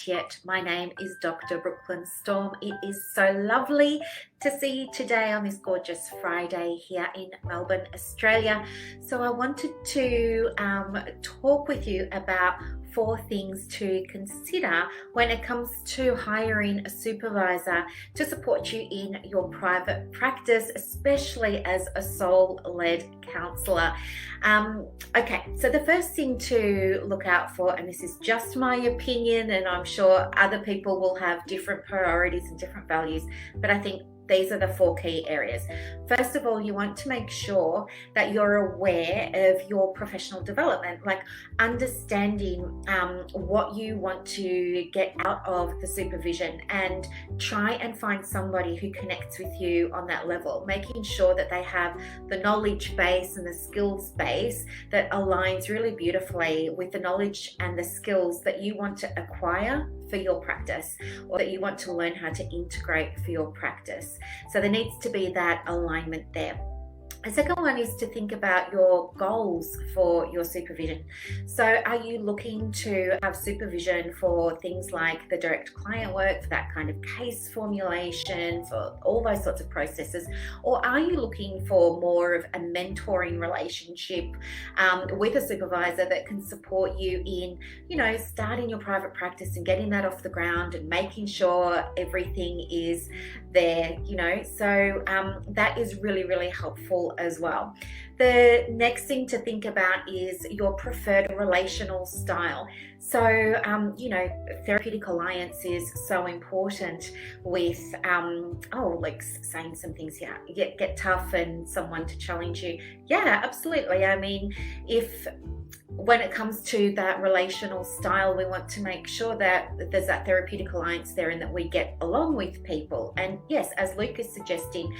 yet, my name is Dr. Brooklyn Storm. It is so lovely to see you today on this gorgeous Friday here in Melbourne, Australia. So I wanted to talk with you about 4 things to consider when it comes to hiring a supervisor to support you in your private practice, especially as a soul-led counsellor. Okay, so the first thing to look out for, and this is just my opinion, and I'm sure other people will have different priorities and different values, but I think these are the 4 key areas. First of all, you want to make sure that you're aware of your professional development, like understanding what you want to get out of the supervision, and try and find somebody who connects with you on that level, making sure that they have the knowledge base and the skills base that aligns really beautifully with the knowledge and the skills that you want to acquire for your practice, or that you want to learn how to integrate for your practice. So there needs to be that alignment there. The second one is to think about your goals for your supervision. So are you looking to have supervision for things like the direct client work, for that kind of case formulation, for all those sorts of processes? Or are you looking for more of a mentoring relationship with a supervisor that can support you in, starting your private practice and getting that off the ground and making sure everything is there, So that is really, really helpful as well. The next thing to think about is your preferred relational style. So, therapeutic alliance is so important with, saying some things here, get tough and someone to challenge you. Yeah, absolutely. I mean, when it comes to that relational style, we want to make sure that there's that therapeutic alliance there and that we get along with people. And yes, as Luke is suggesting,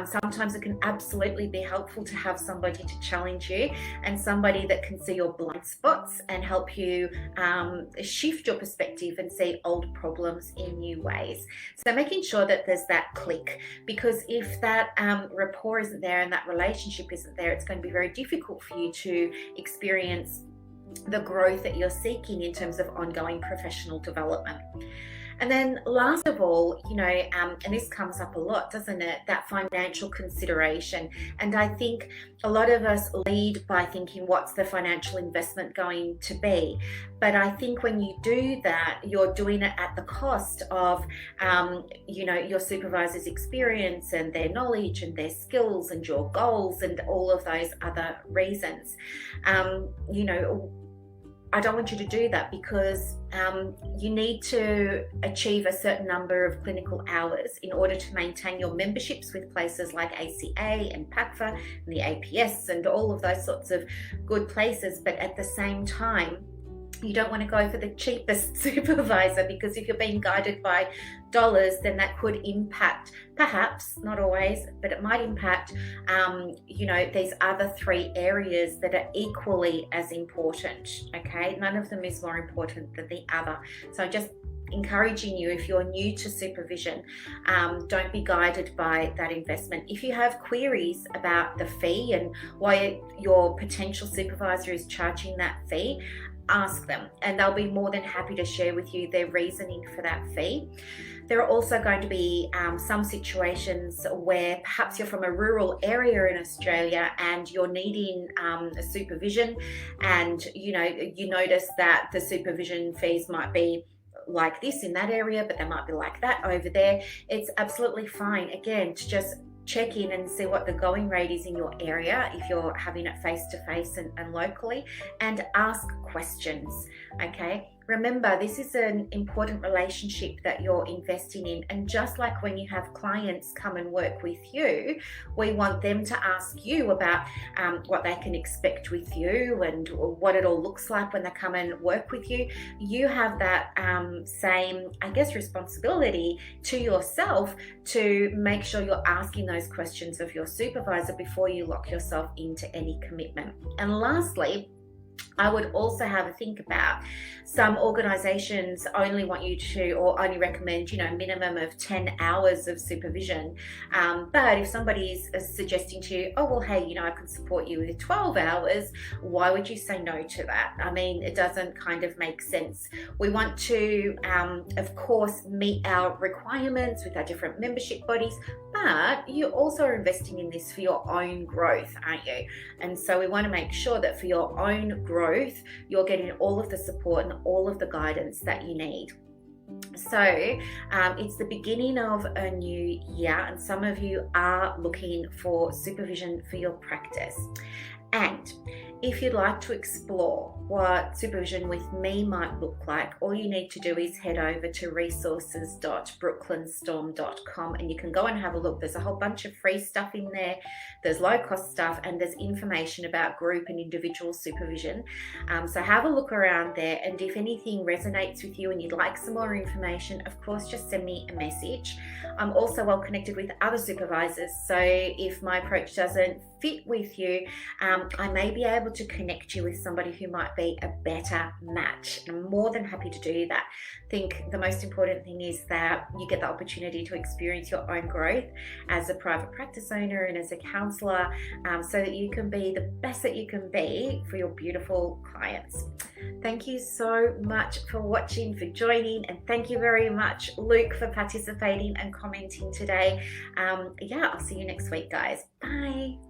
sometimes it can absolutely be helpful to have somebody to challenge you and somebody that can see your blind spots and help you shift your perspective and see old problems in new ways. So making sure that there's that click, because if that rapport isn't there and that relationship isn't there, it's going to be very difficult for you to experience the growth that you're seeking in terms of ongoing professional development. And then last of all, and this comes up a lot, doesn't it? That financial consideration. And I think a lot of us lead by thinking, what's the financial investment going to be? But I think when you do that, you're doing it at the cost of, your supervisor's experience and their knowledge and their skills and your goals and all of those other reasons. I don't want you to do that, because you need to achieve a certain number of clinical hours in order to maintain your memberships with places like ACA and PACFA and the APS and all of those sorts of good places. But at the same time, you don't want to go for the cheapest supervisor, because if you're being guided by dollars, then that could impact, perhaps not always, but it might impact these other 3 areas that are equally as important. Okay, none of them is more important than the other. So just encouraging you, if you're new to supervision, don't be guided by that investment. If you have queries about the fee and why your potential supervisor is charging that fee, ask them, and they'll be more than happy to share with you their reasoning for that fee. There are also going to be some situations where perhaps you're from a rural area in Australia and you're needing a supervision, and you notice that the supervision fees might be like this in that area, but they might be like that over there. It's absolutely fine, again, to just check in and see what the going rate is in your area if you're having it face-to-face and locally, and ask questions. Okay, remember, this is an important relationship that you're investing in, and just like when you have clients come and work with you, we want them to ask you about what they can expect with you and what it all looks like when they come and work with you. You have that same, responsibility to yourself to make sure you're asking those questions of your supervisor before you lock yourself into any commitment. And lastly, I would also have a think about, some organizations only want you to, or only recommend, minimum of 10 hours of supervision. But if somebody is suggesting to you, oh, well, hey, I can support you with 12 hours, why would you say no to that? I mean, it doesn't kind of make sense. We want to, of course, meet our requirements with our different membership bodies, but you also are investing in this for your own growth, aren't you? And so we want to make sure that for your own growth, you're getting all of the support and all of the guidance that you need. So it's the beginning of a new year, and some of you are looking for supervision for your practice. And if you'd like to explore what supervision with me might look like, all you need to do is head over to resources.brooklynstorm.com and you can go and have a look. There's a whole bunch of free stuff in there. There's low cost stuff, and there's information about group and individual supervision. So have a look around there, and if anything resonates with you and you'd like some more information, of course, just send me a message. I'm also well connected with other supervisors, so if my approach doesn't fit with you, I may be able to connect you with somebody who might be a better match. I'm more than happy to do that. I think the most important thing is that you get the opportunity to experience your own growth as a private practice owner and as a counsellor, so that you can be the best that you can be for your beautiful clients. Thank you so much for watching, for joining, and thank you very much, Luke, for participating and commenting today. I'll see you next week, guys. Bye.